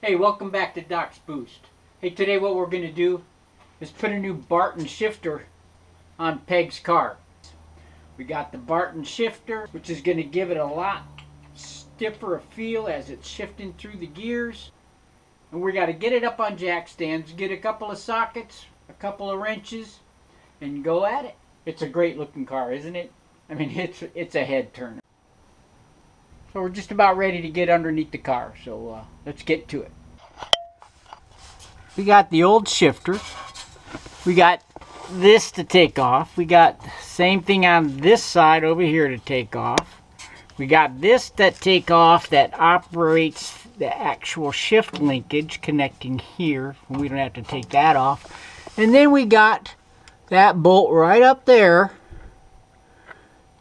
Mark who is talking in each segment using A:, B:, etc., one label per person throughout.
A: Hey, welcome back to Doc's Boost. Hey, today what we're going to do is put a new Barton shifter on Peg's car. We got the Barton shifter, which is going to give it a lot stiffer a feel as it's shifting through the gears. And we got to get it up on jack stands, get a couple of sockets, a couple of wrenches, and go at it. It's a great looking car, isn't it? I mean, it's a head turner. So we're just about ready to get underneath the car, so let's get to it. We got the old shifter. We got this to take off. We got same thing on this side over here to take off. We got this that take off that operates the actual shift linkage connecting here. We don't have to take that off. And then we got that bolt right up there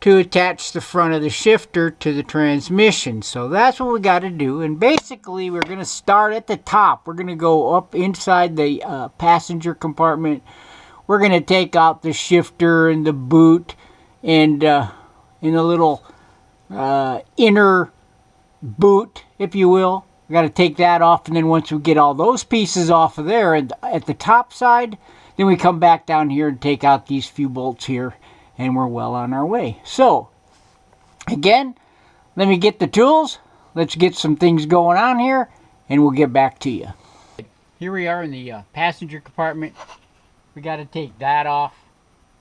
A: to attach the front of the shifter to the transmission. So that's what we got to do. And basically we're going to start at the top. We're going to go up inside the passenger compartment. We're going to take out the shifter and the boot and in the little inner boot, if you will. We got to take that off, and then once we get all those pieces off of there and at the top side, then we come back down here and take out these few bolts here. And we're well on our way. So, again, let me get the tools. Let's get some things going on here, and we'll get back to you. Here we are in the passenger compartment. We got to take that off.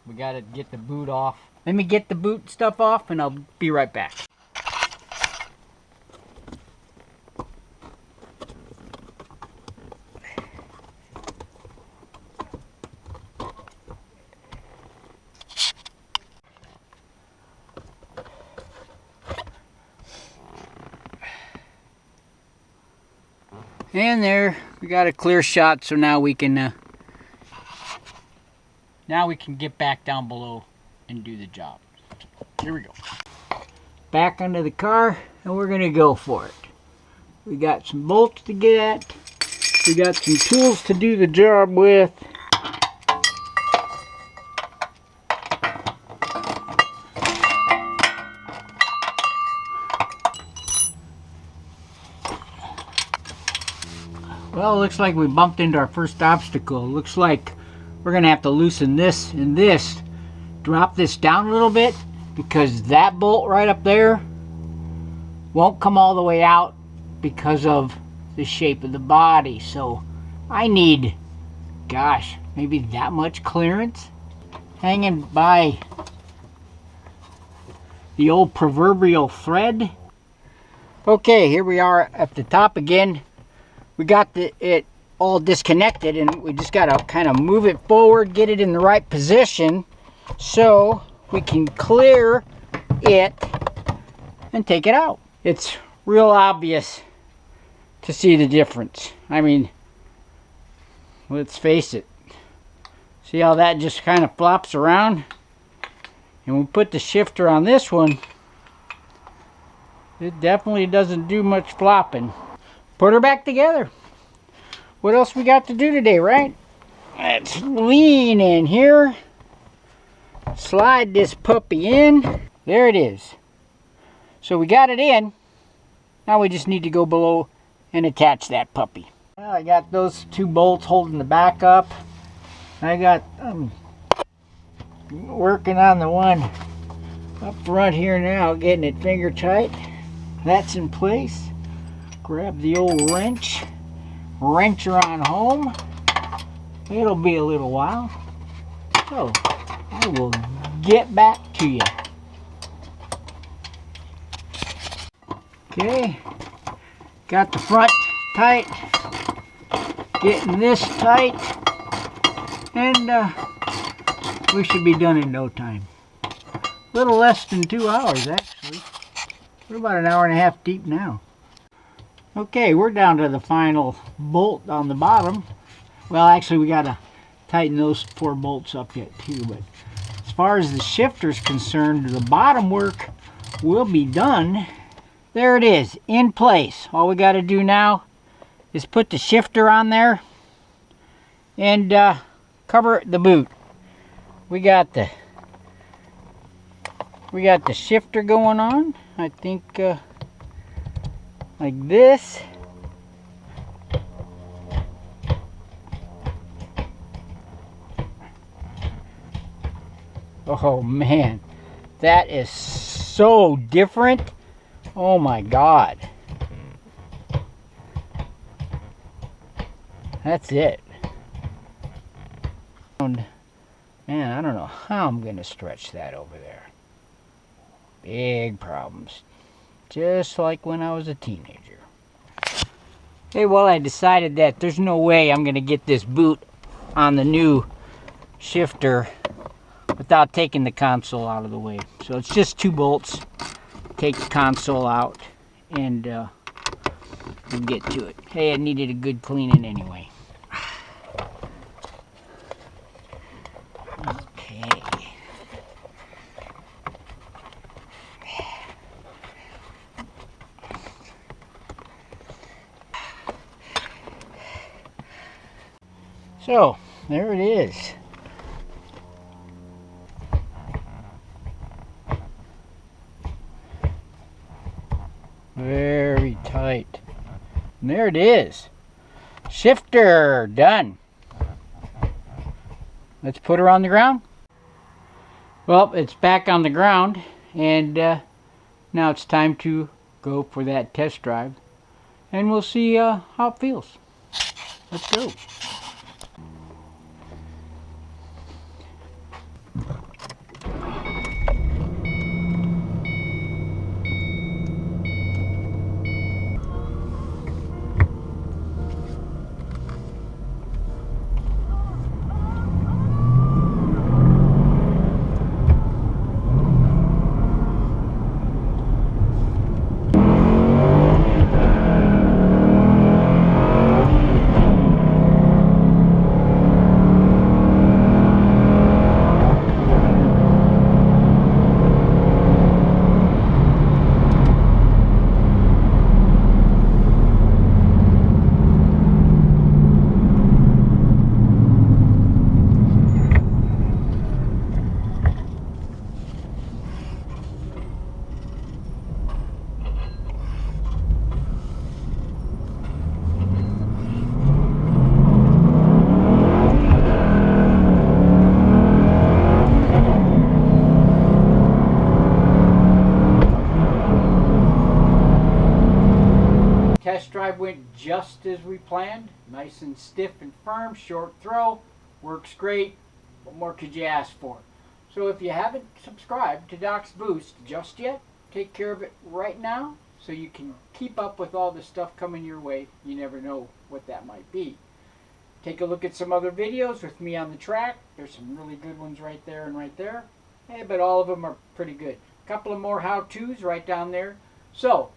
A: We got to get the boot off. Let me get the boot stuff off, and I'll be right back. And there, we got a clear shot, so now we can get back down below and do the job. Here we go. Back under the car, and we're gonna go for it. We got some bolts to get at. We got some tools to do the job with. Well, it looks like we bumped into our first obstacle. It looks like we're going to have to loosen this and this. Drop this down a little bit because that bolt right up there won't come all the way out because of the shape of the body. So I need, gosh, maybe that much clearance hanging by the old proverbial thread. Okay, here we are at the top again. We got it all disconnected, and we just got to kind of move it forward, get it in the right position so we can clear it and take it out. It's real obvious to see the difference. I mean, let's face it. See how that just kind of flops around? And we put the shifter on this one. It definitely doesn't do much flopping. Put her back together. What else we got to do today, right? Let's lean in here. Slide this puppy in. There it is. So we got it in. Now we just need to go below and attach that puppy. Well, I got those two bolts holding the back up. I got working on the one up front here now, getting it finger tight. That's in place. Grab the old wrench, wrench her on home. It'll be a little while, so I will get back to you. Okay, got the front tight, getting this tight, and we should be done in no time. A little less than 2 hours actually. We're about an hour and a half deep now. Okay, we're down to the final bolt on the bottom. Well, actually, we got to tighten those 4 bolts up yet too. But as far as the shifter's concerned, the bottom work will be done. There it is, in place. All we got to do now is put the shifter on there and cover the boot. We got the shifter going on. I think like this. Oh man, that is so different. Oh my God. That's it. Man, I don't know how I'm going to stretch that over there. Big problems. Just like when I was a teenager. Hey, well, I decided that there's no way I'm going to get this boot on the new shifter without taking the console out of the way. So it's just 2 bolts. Take the console out and we'll get to it. Hey, it needed a good cleaning anyway. Okay. So, there it is. Very tight. And there it is. Shifter done. Let's put her on the ground. Well, it's back on the ground, and now it's time to go for that test drive, and we'll see how it feels. Let's go. Test drive went just as we planned. Nice and stiff and firm, short throw. Works great. What more could you ask for? So if you haven't subscribed to Doc's Boost just yet, take care of it right now so you can keep up with all the stuff coming your way. You never know what that might be. Take a look at some other videos with me on the track. There's some really good ones right there and right there. Hey, but all of them are pretty good. A couple of more how-tos right down there. So,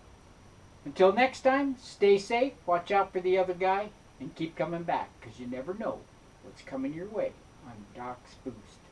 A: until next time, stay safe, watch out for the other guy, and keep coming back, because you never know what's coming your way on Doc's Boost.